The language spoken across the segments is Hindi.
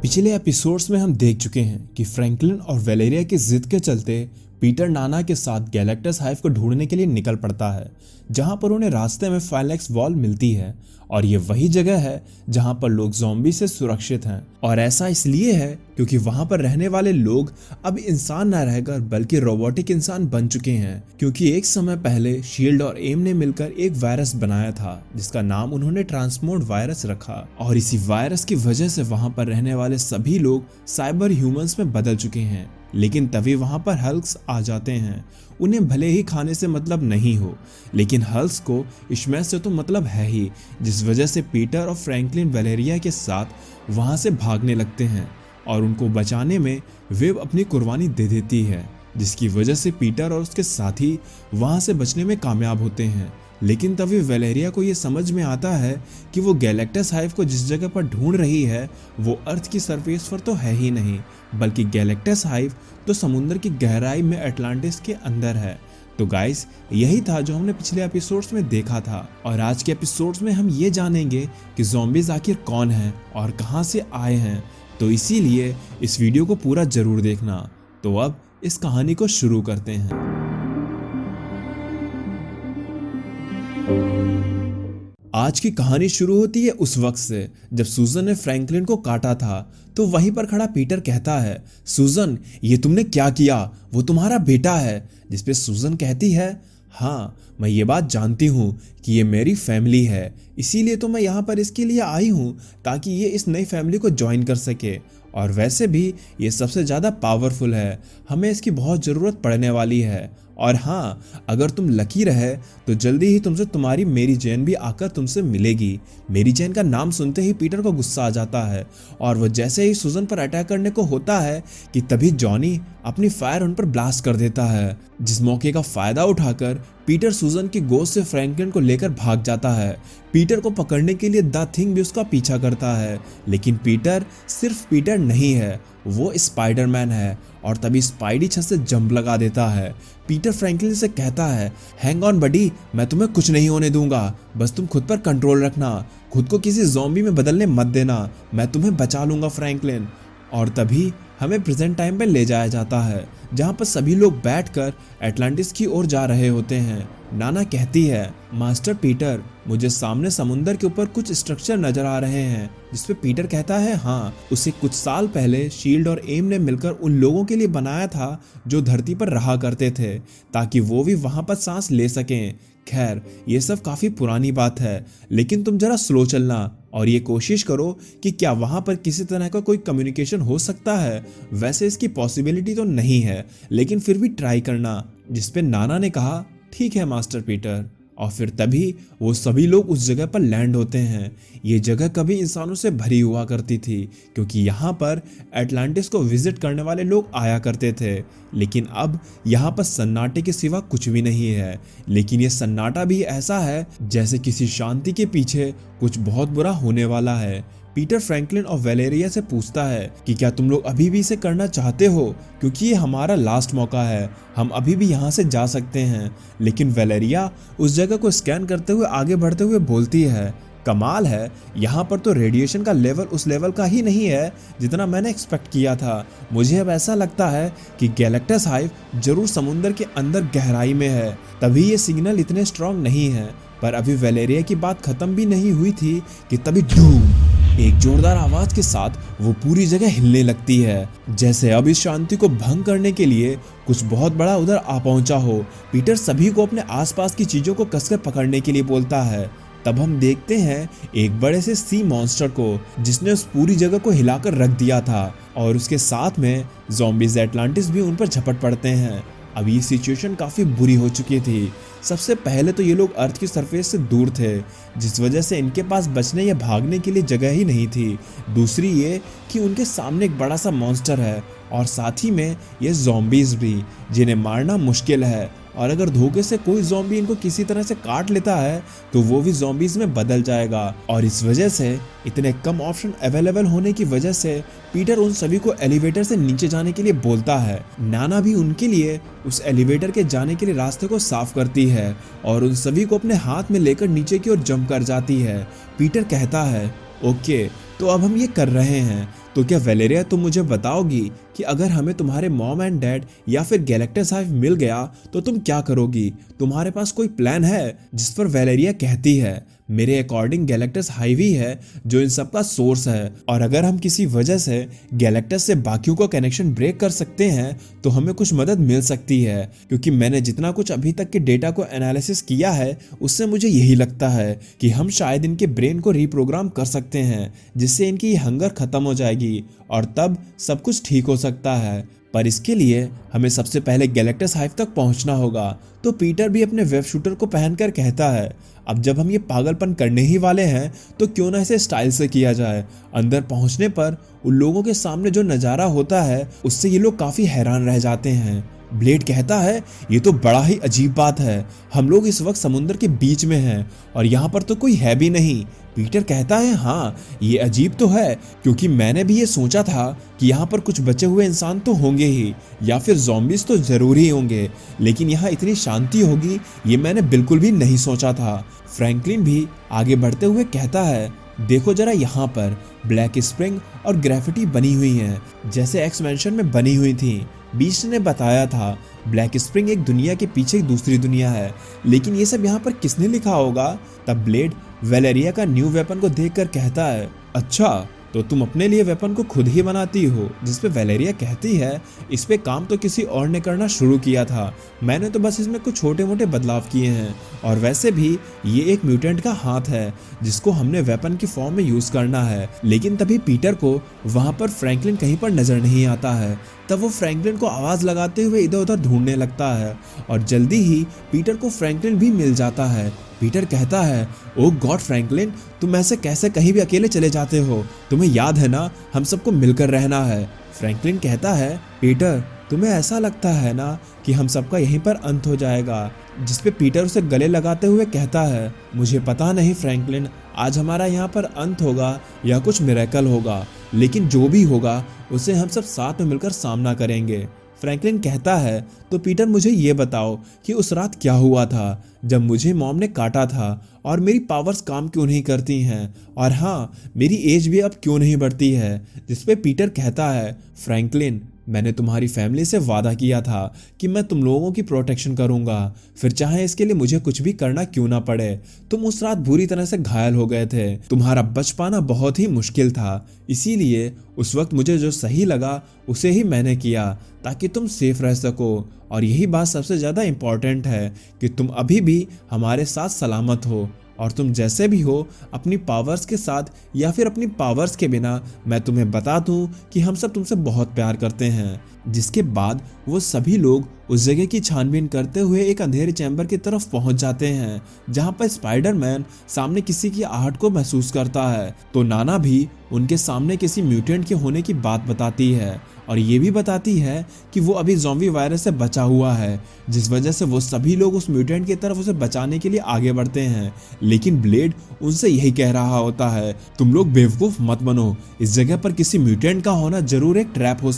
पिछले एपिसोड्स में हम देख चुके हैं कि फ्रैंकलिन और वेलेरिया की जिद के चलते पीटर नाना के साथ गैलेक्टस हाइव को ढूंढने के लिए निकल पड़ता है, जहां पर उन्हें रास्ते में फाइलेक्स वॉल मिलती है और ये वही जगह है जहां पर लोग ज़ॉम्बी से सुरक्षित हैं। और ऐसा इसलिए है क्योंकि वहां पर रहने वाले लोग अब इंसान न रहकर बल्कि रोबोटिक इंसान बन चुके हैं, क्योंकि एक समय पहले शील्ड और एम ने मिलकर एक वायरस बनाया था जिसका नाम उन्होंने ट्रांसमोड वायरस रखा। और इसी वायरस की वजह से वहां पर रहने वाले सभी लोग साइबर ह्यूमंस में बदल चुके हैं। लेकिन तभी वहां पर हल्क्स आ जाते हैं। उन्हें भले ही खाने से मतलब नहीं हो, लेकिन हल्क्स को इश्मेल से तो मतलब है ही, जिस वजह से पीटर और फ्रैंकलिन वेलेरिया के साथ वहां से भागने लगते हैं और उनको बचाने में वेव अपनी कुर्बानी दे देती है, जिसकी वजह से पीटर और उसके साथी वहां से बचने में कामयाब होते हैं। लेकिन तभी वेलेरिया को ये समझ में आता है कि वो गैलेक्टस हाइव को जिस जगह पर ढूंढ रही है वो अर्थ की सरफेस पर तो है ही नहीं, बल्कि गैलेक्टस हाइव तो समुद्र की गहराई में अटलांटिस के अंदर है। तो गाइस, यही था जो हमने पिछले एपिसोड्स में देखा था, और आज के एपिसोड्स में हम ये जानेंगे कि ज़ॉम्बीज आखिर कौन हैं और कहां से आए हैं। तो इसीलिए इस वीडियो को पूरा जरूर देखना। तो अब इस कहानी को शुरू करते हैं। आज की कहानी शुरू होती है उस वक्त से जब सूजन ने फ्रैंकलिन को काटा था। तो वहीं पर खड़ा पीटर कहता है, सूजन, ये तुमने क्या किया? वो तुम्हारा बेटा है। जिस पे सूजन कहती है, हाँ, मैं ये बात जानती हूँ कि ये मेरी फैमिली है, इसीलिए तो मैं यहाँ पर इसके लिए आई हूँ ताकि ये इस नई फैमिली को ज्वाइन कर सके। और वैसे भी ये सबसे ज़्यादा पावरफुल है, हमें इसकी बहुत ज़रूरत पड़ने वाली है। और हाँ, अगर तुम लकी रहे तो जल्दी ही तुमसे तुम्हारी मेरी जैन भी आकर तुमसे मिलेगी। मेरी जैन का नाम सुनते ही पीटर को गुस्सा आ जाता है और वो जैसे ही सूजन पर अटैक करने को होता है कि तभी जॉनी अपनी फायर उन पर ब्लास्ट कर देता है, जिस मौके का फायदा उठाकर पीटर सूजन की गोश्त से फ्रैंकलिन को लेकर भाग जाता है। पीटर को पकड़ने के लिए द थिंग भी उसका पीछा करता है, लेकिन पीटर सिर्फ पीटर नहीं है, वो स्पाइडरमैन है। और तभी स्पाइडी छत से जंप लगा देता है। पीटर फ्रैंकलिन से कहता है, हैंग ऑन बडी, मैं तुम्हें कुछ नहीं होने दूंगा, बस तुम खुद पर कंट्रोल रखना, खुद को किसी ज़ॉम्बी में बदलने मत देना, मैं तुम्हें बचा लूंगा फ्रैंकलिन। और तभी हमें प्रेजेंट टाइम पे ले जाया जाता है, जहाँ पर सभी लोग बैठकर एटलांटिस की ओर जा रहे होते हैं। नाना कहती है, मास्टर पीटर, मुझे सामने समुंदर के ऊपर कुछ स्ट्रक्चर नजर आ रहे हैं। जिसपे पीटर कहता है, हाँ, उसे कुछ साल पहले शील्ड और एम ने मिलकर उन लोगों के लिए बनाया था जो धरती पर रहा करते थे, ताकि वो भी वहां पर सांस ले सकें। खैर, ये सब काफी पुरानी बात है, लेकिन तुम जरा स्लो चलना और ये कोशिश करो कि क्या वहां पर किसी तरह का कोई कम्युनिकेशन हो सकता है। वैसे इसकी पॉसिबिलिटी तो नहीं है, लेकिन फिर भी ट्राई करना। जिसपे नाना ने कहा, ठीक है मास्टर पीटर। और फिर तभी वो सभी लोग उस जगह पर लैंड होते हैं। ये जगह कभी इंसानों से भरी हुआ करती थी, क्योंकि यहाँ पर एटलांटिस को विजिट करने वाले लोग आया करते थे। लेकिन अब यहाँ पर सन्नाटे के सिवा कुछ भी नहीं है। लेकिन ये सन्नाटा भी ऐसा है जैसे किसी शांति के पीछे कुछ बहुत बुरा होने वाला है। पीटर फ्रैंकलिन और वेलेरिया से पूछता है कि क्या तुम लोग अभी भी इसे करना चाहते हो, क्योंकि ये हमारा लास्ट मौका है, हम अभी भी यहाँ से जा सकते हैं। लेकिन वेलेरिया उस जगह को स्कैन करते हुए आगे बढ़ते हुए बोलती है, कमाल है, यहाँ पर तो रेडिएशन का लेवल उस लेवल का ही नहीं है जितना मैंने एक्सपेक्ट किया था। मुझे अब ऐसा लगता है कि गैलेक्टस हाइव जरूर समुद्र के अंदर गहराई में है, तभी ये सिग्नल इतने स्ट्रॉन्ग नहीं है। पर अभी वेलेरिया की बात खत्म भी नहीं हुई थी कि तभी धूम, एक जोरदार आवाज के साथ वो पूरी जगह हिलने लगती है, जैसे अब इस शांति को भंग करने के लिए कुछ बहुत बड़ा उधर आ पहुंचा हो। पीटर सभी को अपने आसपास की चीजों को कसकर पकड़ने के लिए बोलता है। तब हम देखते हैं एक बड़े से सी मॉन्स्टर को, जिसने उस पूरी जगह को हिलाकर रख दिया था, और उसके साथ में ज़ॉम्बीज एटलांटिस भी उन पर झपट पड़ते हैं। अब ये सिचुएशन काफ़ी बुरी हो चुकी थी। सबसे पहले तो ये लोग अर्थ की सरफेस से दूर थे, जिस वजह से इनके पास बचने या भागने के लिए जगह ही नहीं थी। दूसरी ये कि उनके सामने एक बड़ा सा मॉन्स्टर है, और साथ ही में ये ज़ॉम्बीज़ भी, जिन्हें मारना मुश्किल है। और अगर धोखे से कोई ज़ॉम्बी इनको किसी तरह से काट लेता है तो वो भी ज़ॉम्बीज़ में बदल जाएगा। और इस वजह से इतने कम ऑप्शन अवेलेबल होने की वजह से पीटर उन सभी को एलिवेटर से नीचे जाने के लिए बोलता है। नाना भी उनके लिए उस एलिवेटर के जाने के लिए रास्ते को साफ करती है और उन सभी को अपने हाथ में लेकर नीचे की ओर जंप कर जाती है। पीटर कहता है, ओके, तो अब हम ये कर रहे हैं, तो क्या वेलेरिया तुम मुझे बताओगी कि अगर हमें तुम्हारे मॉम एंड डैड या फिर गैलेक्टस हाइव मिल गया तो तुम क्या करोगी? तुम्हारे पास कोई प्लान है? जिस पर वेलेरिया कहती है, मेरे अकॉर्डिंग गैलेक्टस हाइव ही है जो इन सब का सोर्स है, और अगर हम किसी वजह से गैलेक्टस से बाकियों का कनेक्शन ब्रेक कर सकते हैं तो हमें कुछ मदद मिल सकती है, क्योंकि मैंने जितना कुछ अभी तक के डेटा को एनालिसिस किया है उससे मुझे यही लगता है कि हम शायद इनके ब्रेन को रिप्रोग्राम कर सकते हैं, जिससे इनकी हंगर खत्म हो जाएगी और तब सब कुछ ठीक हो सकता है। पर इसके लिए हमें सबसे पहले गैलेक्टस हाइव तक पहुंचना होगा। तो पीटर भी अपने वेब शूटर को पहनकर कहता है, अब जब हम ये पागलपन करने ही वाले हैं तो क्यों ना इसे स्टाइल से किया जाए। अंदर पहुंचने पर उन लोगों के सामने जो नज़ारा होता है उससे ये लोग काफ़ी हैरान रह जाते हैं। ब्लेड कहता है, ये तो बड़ा ही अजीब बात है, हम लोग इस वक्त समुद्र के बीच में हैं और यहाँ पर तो कोई है भी नहीं। पीटर कहता है, हाँ ये अजीब तो है, क्योंकि मैंने भी ये सोचा था कि यहाँ पर कुछ बचे हुए इंसान तो होंगे ही या फिर ज़ॉम्बीज़ तो ज़रूर ही होंगे, लेकिन यहाँ इतनी शांति होगी ये मैंने बिल्कुल भी नहीं सोचा था। फ्रैंकलिन भी आगे बढ़ते हुए कहता है, देखो जरा यहाँ पर ब्लैक स्प्रिंग और ग्रेफिटी बनी हुई हैं, जैसे एक्स मैंशन में बनी हुई थी। बीस्ट ने बताया था ब्लैक स्प्रिंग एक दुनिया के पीछे एक दूसरी दुनिया है, लेकिन ये सब यहाँ पर किसने लिखा होगा? तब ब्लेड वेलेरिया का न्यू वेपन को देखकर कहता है, अच्छा तो तुम अपने लिए वेपन को खुद ही बनाती हो? जिस पे वेलेरिया कहती है, इस पे काम तो किसी और ने करना शुरू किया था, मैंने तो बस इसमें कुछ छोटे मोटे बदलाव किए हैं, और वैसे भी ये एक म्यूटेंट का हाथ है जिसको हमने वेपन की फॉर्म में यूज करना है। लेकिन तभी पीटर को वहां पर फ्रैंकलिन कहीं पर नजर नहीं आता है। तब वो फ्रैंकलिन को आवाज लगाते हुए इधर उधर ढूंढने लगता है और जल्दी ही पीटर को फ्रैंकलिन भी मिल जाता है। पीटर कहता है, ओह गॉड फ्रैंकलिन, तुम ऐसे कैसे कहीं भी अकेले चले जाते हो? तुम्हें याद है ना, हम सबको मिलकर रहना है। फ्रैंकलिन कहता है, पीटर तुम्हें ऐसा लगता है ना कि हम सबका यहीं पर अंत हो जाएगा? जिस पे पीटर उसे गले लगाते हुए कहता है, मुझे पता नहीं फ्रैंकलिन, आज हमारा यहाँ पर अंत होगा या कुछ मिरेकल होगा, लेकिन जो भी होगा उसे हम सब साथ में मिलकर सामना करेंगे। फ्रैंकलिन कहता है, तो पीटर मुझे ये बताओ कि उस रात क्या हुआ था जब मुझे मॉम ने काटा था और मेरी पावर्स काम क्यों नहीं करती हैं, और हाँ मेरी एज भी अब क्यों नहीं बढ़ती है? जिस पे पीटर कहता है, फ्रैंकलिन मैंने तुम्हारी फैमिली से वादा किया था कि मैं तुम लोगों की प्रोटेक्शन करूंगा, फिर चाहे इसके लिए मुझे कुछ भी करना क्यों ना पड़े। तुम उस रात बुरी तरह से घायल हो गए थे, तुम्हारा बच पाना बहुत ही मुश्किल था, इसीलिए उस वक्त मुझे जो सही लगा उसे ही मैंने किया ताकि तुम सेफ रह सको, और यही बात सबसे ज़्यादा इम्पॉर्टेंट है कि तुम अभी भी हमारे साथ सलामत हो, और तुम जैसे भी हो अपनी पावर्स के साथ या फिर अपनी पावर्स के बिना, मैं तुम्हें बता दूं कि हम सब तुमसे बहुत प्यार करते हैं। जिसके बाद वो सभी लोग उस जगह की छानबीन करते हुए एक अंधेरे चैम्बर की तरफ पहुंच जाते हैं जहां पर स्पाइडरमैन सामने किसी की आहट को महसूस करता है। तो नाना भी उनके सामने किसी म्यूटेंट के होने की बात बताती है और ये भी बताती है कि वो अभी ज़ॉम्बी वायरस से बचा हुआ है, जिस वजह से वो सभी लोग उस म्यूटेंट की तरफ उसे बचाने के लिए आगे बढ़ते हैं। लेकिन ब्लेड उनसे यही कह रहा होता है, तुम लोग बेवकूफ मत बनो, इस जगह पर किसी म्यूटेंट का होना जरूर एक ट्रैप हो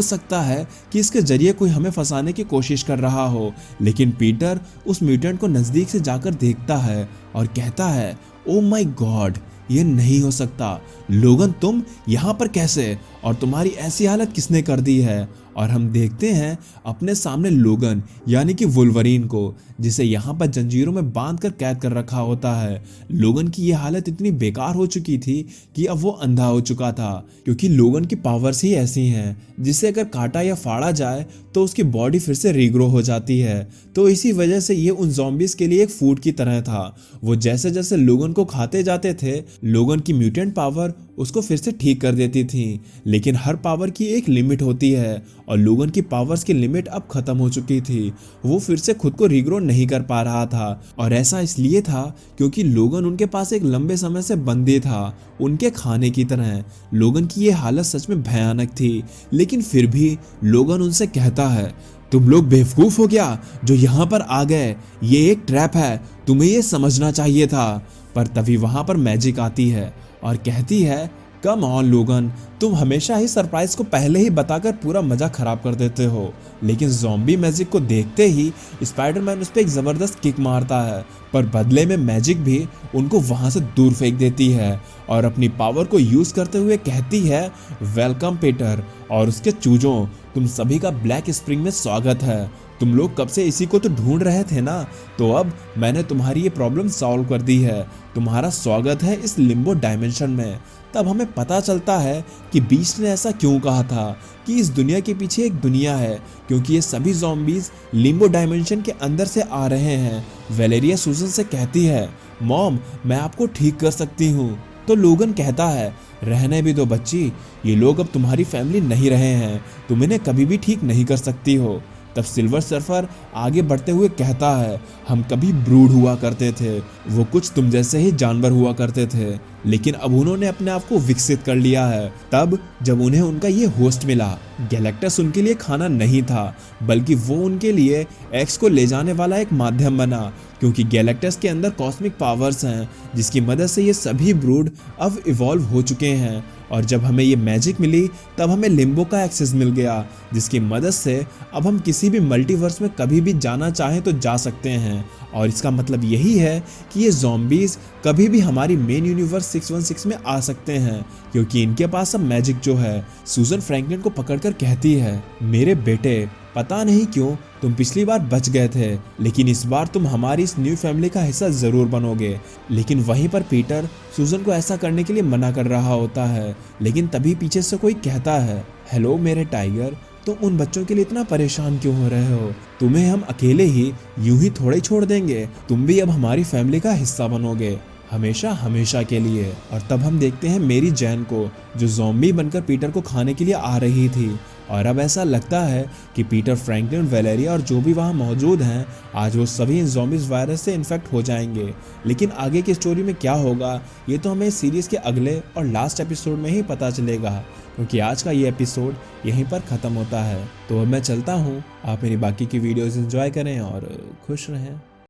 सकता है कि इसके जरिए कोई हमें फंसाने की कोशिश कर रहा हो। लेकिन पीटर उस म्यूटेंट को नजदीक से जाकर देखता है और कहता है, ओ माय गॉड, ये नहीं हो सकता, लोगन तुम यहाँ पर कैसे, और तुम्हारी ऐसी हालत किसने कर दी है? और हम देखते हैं अपने सामने लोगन यानी कि वुल्वरीन को, जिसे यहाँ पर जंजीरों में बांध कर कैद कर रखा होता है। लोगन की यह हालत इतनी बेकार हो चुकी थी कि अब वो अंधा हो चुका था, क्योंकि लोगन की पावर्स ही ऐसी हैं जिसे अगर काटा या फाड़ा जाए तो उसकी बॉडी फिर से रीग्रो हो जाती है। तो इसी वजह से ये उन ज़ॉम्बीज़ के लिए एक फूड की तरह था। वो जैसे जैसे लोगन को खाते जाते थे, लोगन की म्यूटेंट पावर उसको फिर से ठीक कर देती थी। लेकिन हर पावर की एक लिमिट होती है और लोगन की पावर्स की लिमिट अब खत्म हो चुकी थी। वो फिर से खुद को रीग्रो नहीं कर पा रहा था, और ऐसा इसलिए था क्योंकि लोगन उनके पास एक लंबे समय से बंदी था, उनके खाने की तरह। लोगन की ये हालत सच में भयानक थी, लेकिन फिर भी लोगन उनसे कहता है, तुम लोग बेवकूफ हो क्या जो यहाँ पर आ गए? ये एक ट्रैप है, तुम्हें ये समझना चाहिए था। पर तभी वहां पर मैजिक आती है और कहती है, कम ऑन लोगन, तुम हमेशा ही सरप्राइज को पहले ही बताकर पूरा मजा खराब कर देते हो। लेकिन ज़ॉम्बी मैजिक को देखते ही स्पाइडरमैन उस पर एक जबरदस्त किक मारता है, पर बदले में मैजिक भी उनको वहां से दूर फेंक देती है और अपनी पावर को यूज करते हुए कहती है, वेलकम पीटर और उसके चूजों, तुम सभी का ब्लैक स्प्रिंग में स्वागत है। तुम लोग कब से इसी को तो ढूंढ रहे थे ना, तो अब मैंने तुम्हारी ये प्रॉब्लम सॉल्व कर दी है। तुम्हारा स्वागत है इस लिम्बो डायमेंशन में। तब हमें पता चलता है कि बीस्ट ने ऐसा क्यों कहा था कि इस दुनिया के पीछे एक दुनिया है, क्योंकि ये सभी ज़ॉम्बीज लिम्बो डायमेंशन के अंदर से आ रहे हैं। वेलेरिया सूजन से कहती है, मॉम मैं आपको ठीक कर सकती हूँ। तो लोगन कहता है, रहने भी दो बच्ची, ये लोग अब तुम्हारी फैमिली नहीं रहे हैं, तुम इन्हें कभी भी ठीक नहीं कर सकती हो। तब सिल्वर सर्फर आगे बढ़ते हुए कहता है, हम कभी ब्रूड हुआ करते थे, वो कुछ तुम जैसे ही जानवर हुआ करते थे, लेकिन अब उन्होंने अपने आप को विकसित कर लिया है। तब जब उन्हें उनका ये होस्ट मिला, गैलेक्टस उनके लिए खाना नहीं था, बल्कि वो उनके लिए एक्स को ले जाने वाला एक माध्यम बना, क्योंकि गैलेक्टस के अंदर कॉस्मिक पावर्स हैं जिसकी मदद से ये सभी ब्रूड अब इवॉल्व हो चुके हैं। और जब हमें ये मैजिक मिली तब हमें लिम्बो का एक्सेस मिल गया, जिसकी मदद से अब हम किसी भी मल्टीवर्स में कभी भी जाना चाहें तो जा सकते हैं। और इसका मतलब यही है कि ये ज़ॉम्बीज कभी भी हमारी मेन यूनिवर्स 616 में आ सकते हैं, क्योंकि इनके पास अब मैजिक जो है। सूजन फ्रैंकलिन को पकड़कर कहती है, मेरे बेटे पता नहीं क्यों तुम पिछली बार बच गए थे, लेकिन इस बार तुम हमारी इस न्यू फैमिली का हिस्सा जरूर बनोगे। लेकिन वहीं पर पीटर सूजन को ऐसा करने के लिए मना कर रहा होता है, लेकिन तभी पीछे से कोई कहता है, हेलो मेरे टाइगर, तुम उन बच्चों के लिए इतना परेशान क्यों हो रहे हो? तुम्हें हम अकेले ही यूं ही थोड़े छोड़ देंगे, तुम भी अब हमारी फैमिली का हिस्सा बनोगे, हमेशा हमेशा के लिए। और तब हम देखते हैं मेरी जैन को, जो ज़ॉम्बी बनकर पीटर को खाने के लिए आ रही थी। और अब ऐसा लगता है कि पीटर, फ्रैंकलिन, वेलेरिया और जो भी वहाँ मौजूद हैं, आज वो सभी इन ज़ॉम्बीज़ वायरस से इन्फेक्ट हो जाएंगे। लेकिन आगे की स्टोरी में क्या होगा ये तो हमें इस सीरीज़ के अगले और लास्ट एपिसोड में ही पता चलेगा, क्योंकि आज का ये एपिसोड यहीं पर ख़त्म होता है। तो अब मैं चलता हूँ, आप मेरी बाकी की वीडियोज़ एंजॉय करें और खुश रहें।